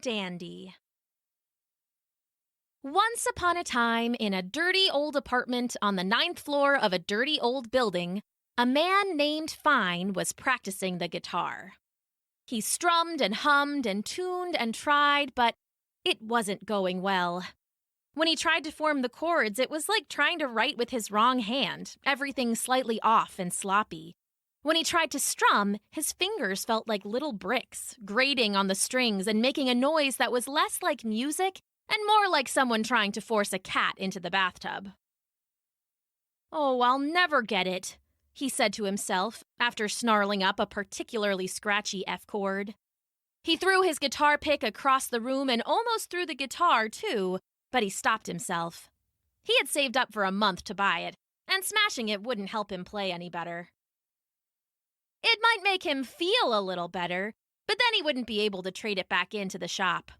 Dandy. Once upon a time, in a dirty old apartment on the 9th floor of a dirty old building, a man named Fyne was practicing the guitar. He strummed and hummed and tuned and tried, but it wasn't going well. When he tried to form the chords, it was like trying to write with his wrong hand, everything slightly off and sloppy. When he tried to strum, his fingers felt like little bricks, grating on the strings and making a noise that was less like music and more like someone trying to force a cat into the bathtub. "Oh, I'll never get it," he said to himself after snarling up a particularly scratchy F chord. He threw his guitar pick across the room and almost threw the guitar, too, but he stopped himself. He had saved up for a month to buy it, and smashing it wouldn't help him play any better. It might make him feel a little better, but then he wouldn't be able to trade it back into the shop.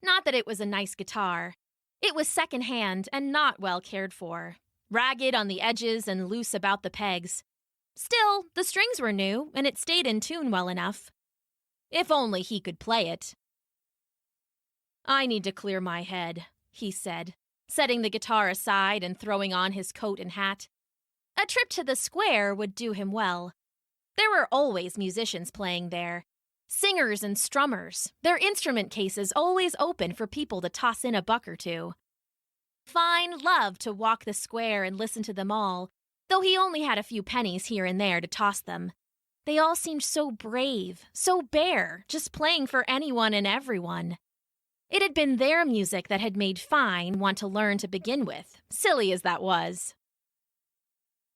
Not that it was a nice guitar. It was secondhand and not well cared for, ragged on the edges and loose about the pegs. Still, the strings were new, and it stayed in tune well enough. If only he could play it. "I need to clear my head," he said, setting the guitar aside and throwing on his coat and hat. A trip to the square would do him well. There were always musicians playing there. Singers and strummers, their instrument cases always open for people to toss in a buck or two. Fyne loved to walk the square and listen to them all, though he only had a few pennies here and there to toss them. They all seemed so brave, so bare, just playing for anyone and everyone. It had been their music that had made Fyne want to learn to begin with, silly as that was.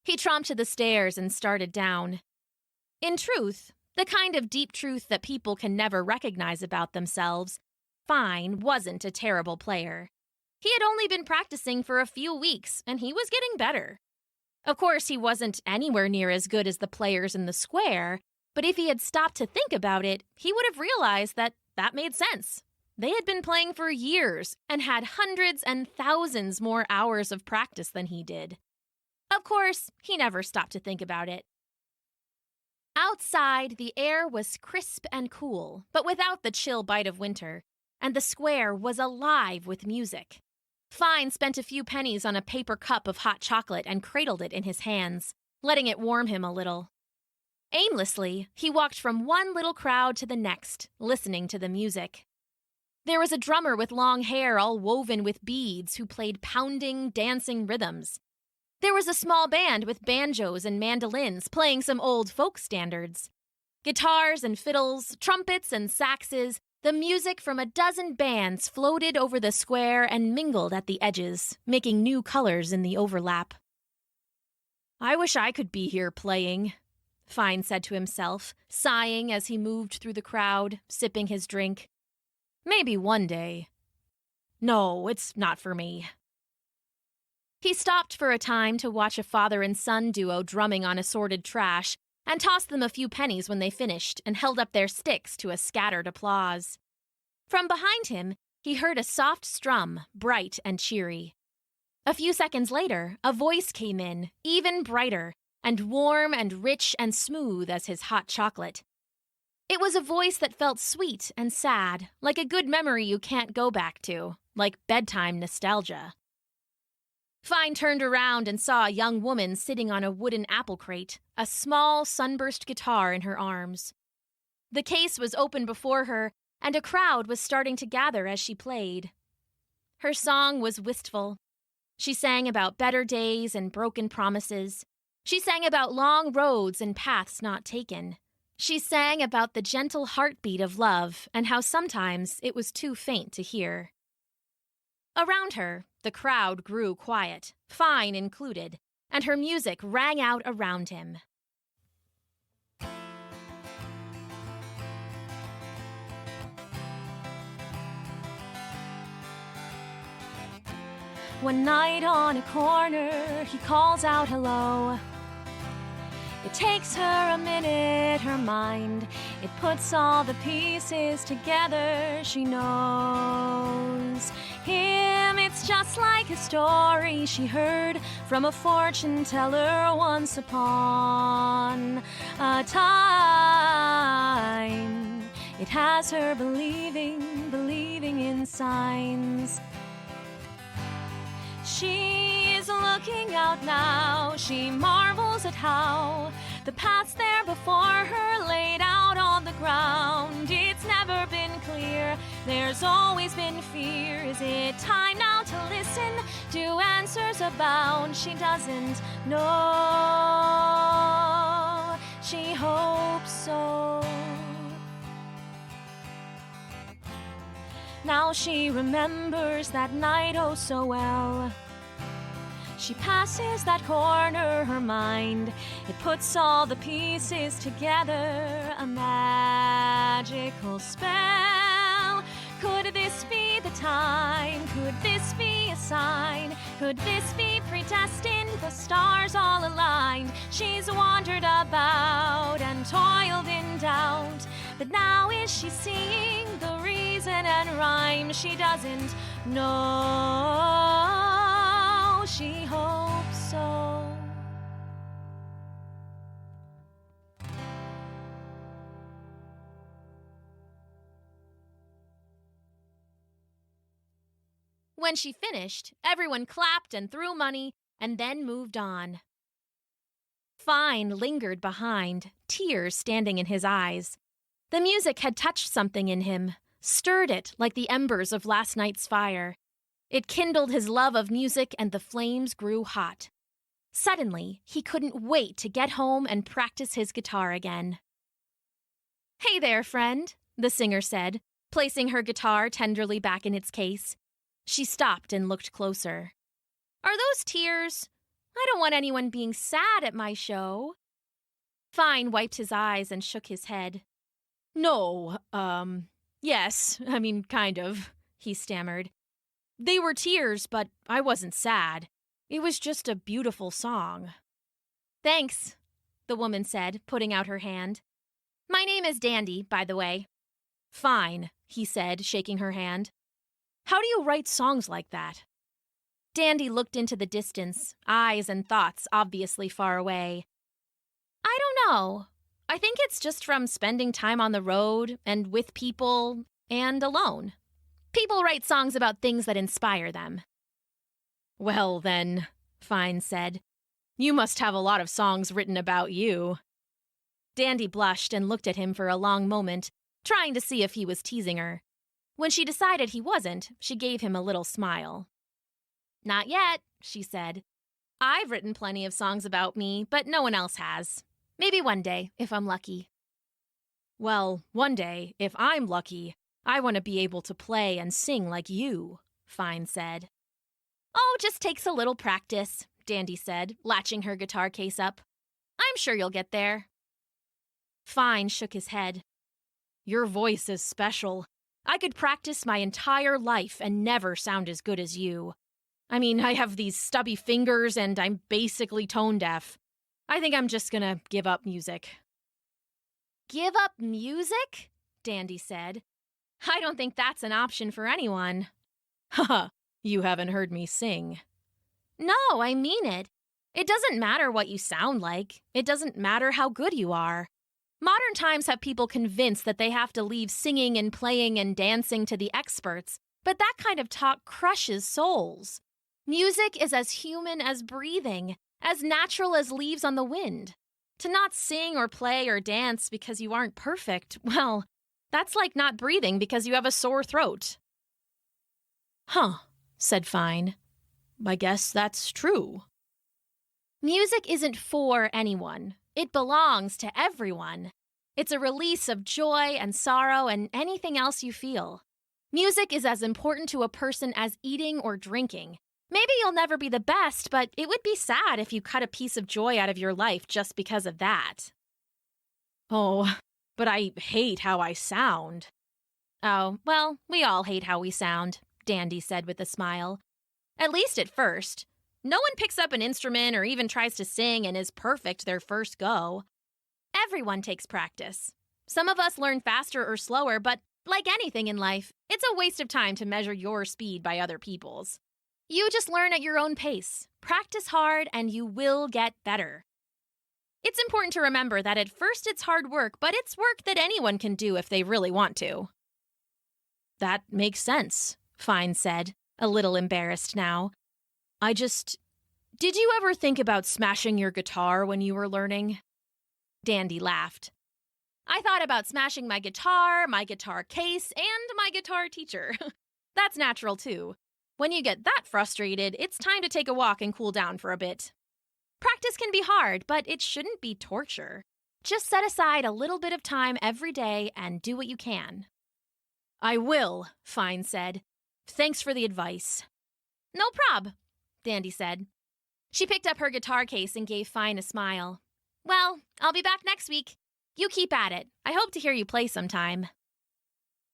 He tromped to the stairs and started down. In truth, the kind of deep truth that people can never recognize about themselves, Fyne wasn't a terrible player. He had only been practicing for a few weeks, and he was getting better. Of course, he wasn't anywhere near as good as the players in the square, but if he had stopped to think about it, he would have realized that that made sense. They had been playing for years and had hundreds and thousands more hours of practice than he did. Of course, he never stopped to think about it. Outside, the air was crisp and cool, but without the chill bite of winter, and the square was alive with music. Fyne spent a few pennies on a paper cup of hot chocolate and cradled it in his hands, letting it warm him a little. Aimlessly, he walked from one little crowd to the next, listening to the music. There was a drummer with long hair all woven with beads who played pounding, dancing rhythms. There was a small band with banjos and mandolins playing some old folk standards. Guitars and fiddles, trumpets and saxes, the music from a dozen bands floated over the square and mingled at the edges, making new colors in the overlap. "I wish I could be here playing," Fyne said to himself, sighing as he moved through the crowd, sipping his drink. "Maybe one day. No, it's not for me." He stopped for a time to watch a father and son duo drumming on assorted trash and tossed them a few pennies when they finished and held up their sticks to a scattered applause. From behind him, he heard a soft strum, bright and cheery. A few seconds later, a voice came in, even brighter, and warm and rich and smooth as his hot chocolate. It was a voice that felt sweet and sad, like a good memory you can't go back to, like bedtime nostalgia. Fyne turned around and saw a young woman sitting on a wooden apple crate, a small, sunburst guitar in her arms. The case was open before her, and a crowd was starting to gather as she played. Her song was wistful. She sang about better days and broken promises. She sang about long roads and paths not taken. She sang about the gentle heartbeat of love and how sometimes it was too faint to hear. Around her, the crowd grew quiet, Fyne included, and her music rang out around him. One night on a corner, he calls out hello. It takes her a minute, her mind. It puts all the pieces together, she knows. Him, it's just like a story she heard from a fortune teller once upon a time. It has her believing signs. She's looking out now. She marvels at how the path's there before her, laid out on the ground. It's never been clear. There's always been fear. Is it time now to listen? Do answers abound? She doesn't know. She hopes so. Now she remembers that night oh so well. She passes that corner, her mind, it puts all the pieces together, a magical spell. Could this be the time? Could this be a sign? Could this be predestined? The stars all aligned. She's wandered about and toiled in doubt, but now is she seeing the reason and rhyme? She doesn't know. She hopes so. When she finished, everyone clapped and threw money and then moved on. Fyne lingered behind, tears standing in his eyes. The music had touched something in him, stirred it like the embers of last night's fire. It kindled his love of music and the flames grew hot. Suddenly, he couldn't wait to get home and practice his guitar again. "Hey there, friend," the singer said, placing her guitar tenderly back in its case. She stopped and looked closer. "Are those tears? I don't want anyone being sad at my show." Fyne wiped his eyes and shook his head. "No, yes, kind of," he stammered. "They were tears, but I wasn't sad. It was just a beautiful song." "Thanks," the woman said, putting out her hand. "My name is Dandy, by the way." "Fine," he said, shaking her hand. "How do you write songs like that?" Dandy looked into the distance, eyes and thoughts obviously far away. "I don't know. I think it's just from spending time on the road and with people and alone. People write songs about things that inspire them." "Well, then," Fyne said, "you must have a lot of songs written about you." Dandy blushed and looked at him for a long moment, trying to see if he was teasing her. When she decided he wasn't, she gave him a little smile. "Not yet," she said. "I've written plenty of songs about me, but no one else has. Maybe one day, if I'm lucky." "Well, one day, if I'm lucky, I want to be able to play and sing like you," Fyne said. "Oh, just takes a little practice," Dandy said, latching her guitar case up. "I'm sure you'll get there." Fyne shook his head. "Your voice is special. I could practice my entire life and never sound as good as you. I have these stubby fingers and I'm basically tone deaf. I think I'm just gonna give up music." "Give up music?" Dandy said. "I don't think that's an option for anyone." "Haha, you haven't heard me sing." "No, I mean it. It doesn't matter what you sound like. It doesn't matter how good you are. Modern times have people convinced that they have to leave singing and playing and dancing to the experts, but that kind of talk crushes souls. Music is as human as breathing, as natural as leaves on the wind. To not sing or play or dance because you aren't perfect, well, that's like not breathing because you have a sore throat." "Huh," said Fyne. "I guess that's true." Music isn't for anyone. It belongs to everyone. It's a release of joy and sorrow and anything else you feel. Music is as important to a person as eating or drinking. Maybe you'll never be the best, but it would be sad if you cut a piece of joy out of your life just because of that. "Oh, but I hate how I sound." "Oh, well, we all hate how we sound," Dandy said with a smile. "At least at first. No one picks up an instrument or even tries to sing and is perfect their first go. Everyone takes practice. Some of us learn faster or slower, but like anything in life, it's a waste of time to measure your speed by other people's. You just learn at your own pace. Practice hard and you will get better. It's important to remember that at first it's hard work, but it's work that anyone can do if they really want to." "That makes sense," Fyne said, a little embarrassed now. Did you ever think about smashing your guitar when you were learning? Dandy laughed. I thought about smashing my guitar case, and my guitar teacher. That's natural, too. When you get that frustrated, it's time to take a walk and cool down for a bit. Practice can be hard, but it shouldn't be torture. Just set aside a little bit of time every day and do what you can. I will, Fyne said. Thanks for the advice. No prob, Dandy said. She picked up her guitar case and gave Fyne a smile. Well, I'll be back next week. You keep at it. I hope to hear you play sometime.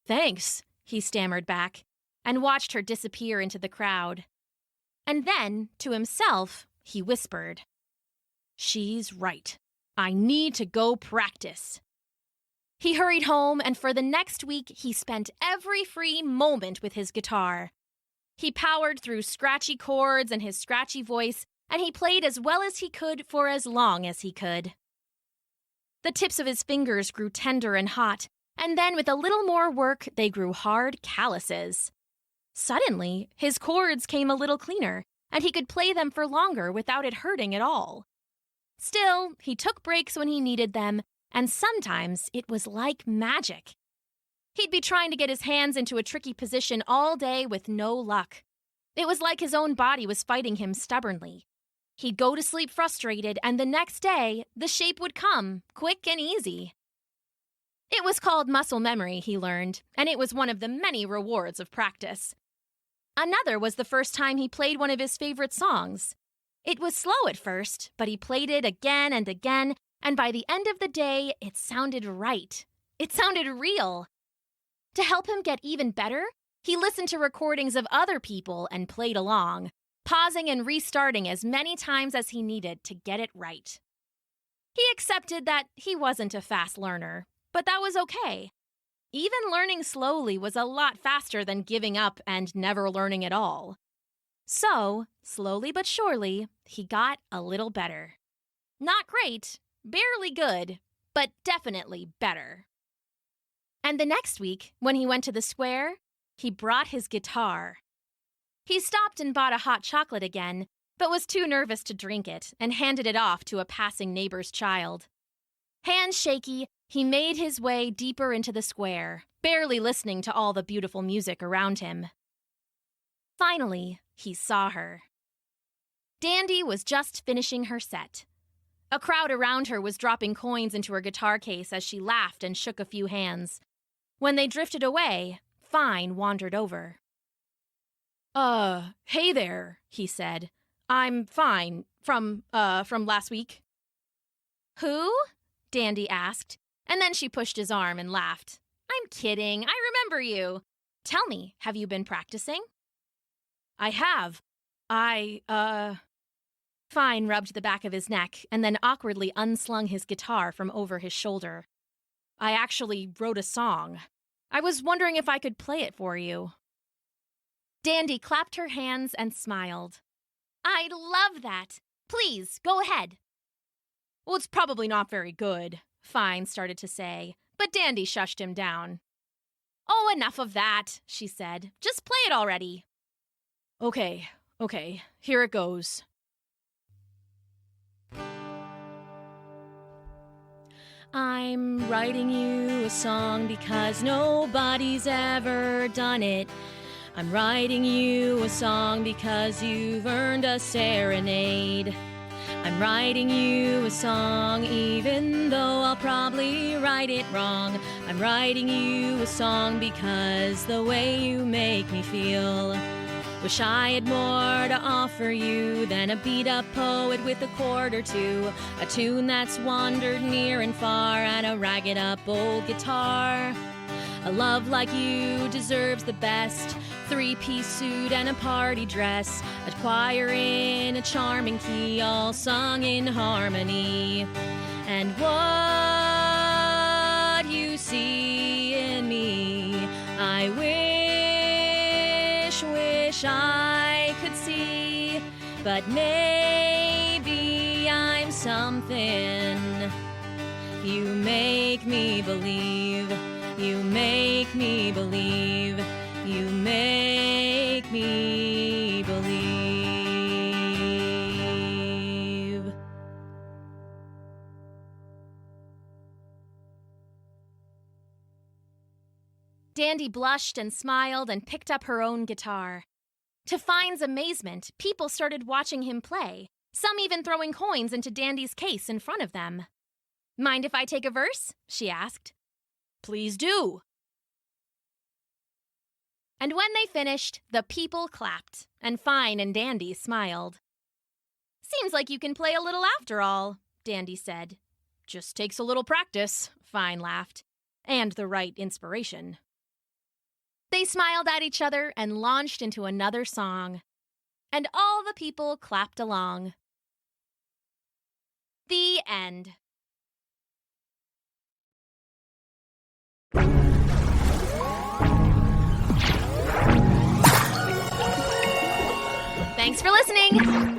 Thanks, he stammered back, and watched her disappear into the crowd. And then, to himself, he whispered, She's right. I need to go practice. He hurried home, and for the next week, he spent every free moment with his guitar. He powered through scratchy chords and his scratchy voice, and he played as well as he could for as long as he could. The tips of his fingers grew tender and hot, and then with a little more work, they grew hard calluses. Suddenly, his chords came a little cleaner, and he could play them for longer without it hurting at all. Still, he took breaks when he needed them, and sometimes it was like magic. He'd be trying to get his hands into a tricky position all day with no luck. It was like his own body was fighting him stubbornly. He'd go to sleep frustrated, and the next day, the shape would come, quick and easy. It was called muscle memory, he learned, and it was one of the many rewards of practice. Another was the first time he played one of his favorite songs. It was slow at first, but he played it again and again, and by the end of the day, it sounded right. It sounded real. To help him get even better, he listened to recordings of other people and played along, pausing and restarting as many times as he needed to get it right. He accepted that he wasn't a fast learner, but that was okay. Even learning slowly was a lot faster than giving up and never learning at all. So, slowly but surely, he got a little better. Not great, barely good, but definitely better. And the next week, when he went to the square, he brought his guitar. He stopped and bought a hot chocolate again, but was too nervous to drink it and handed it off to a passing neighbor's child. Hands shaky, he made his way deeper into the square, barely listening to all the beautiful music around him. Finally, he saw her. Dandy was just finishing her set. A crowd around her was dropping coins into her guitar case as she laughed and shook a few hands. When they drifted away, Fyne wandered over. Hey there, he said. I'm Fyne, from last week. Who? Dandy asked, and then she pushed his arm and laughed. I'm kidding, I remember you. Tell me, have you been practicing? I have. Fyne rubbed the back of his neck and then awkwardly unslung his guitar from over his shoulder. I actually wrote a song. I was wondering if I could play it for you. Dandy clapped her hands and smiled. I love that. Please, go ahead. Well, it's probably not very good, Fyne started to say, but Dandy shushed him down. Oh, enough of that, she said. Just play it already. Okay, here it goes. I'm writing you a song because nobody's ever done it. I'm writing you a song because you've earned a serenade. I'm writing you a song even though I'll probably write it wrong. I'm writing you a song because the way you make me feel. Wish I had more to offer you than a beat-up poet with a chord or two, a tune that's wandered near and far, and a ragged-up old guitar. A love like you deserves the best, three-piece suit and a party dress, a choir in a charming key, all sung in harmony. And what you see in me, I wish I could see, but maybe I'm something. You make me believe, you make me believe, you make Dandy blushed and smiled and picked up her own guitar. To Fyne's amazement, people started watching him play, some even throwing coins into Dandy's case in front of them. "Mind if I take a verse?" she asked. "Please do." And when they finished, the people clapped, and Fyne and Dandy smiled. "Seems like you can play a little after all," Dandy said. "Just takes a little practice," Fyne laughed, "and the right inspiration." They smiled at each other and launched into another song. And all the people clapped along. The end. Thanks for listening!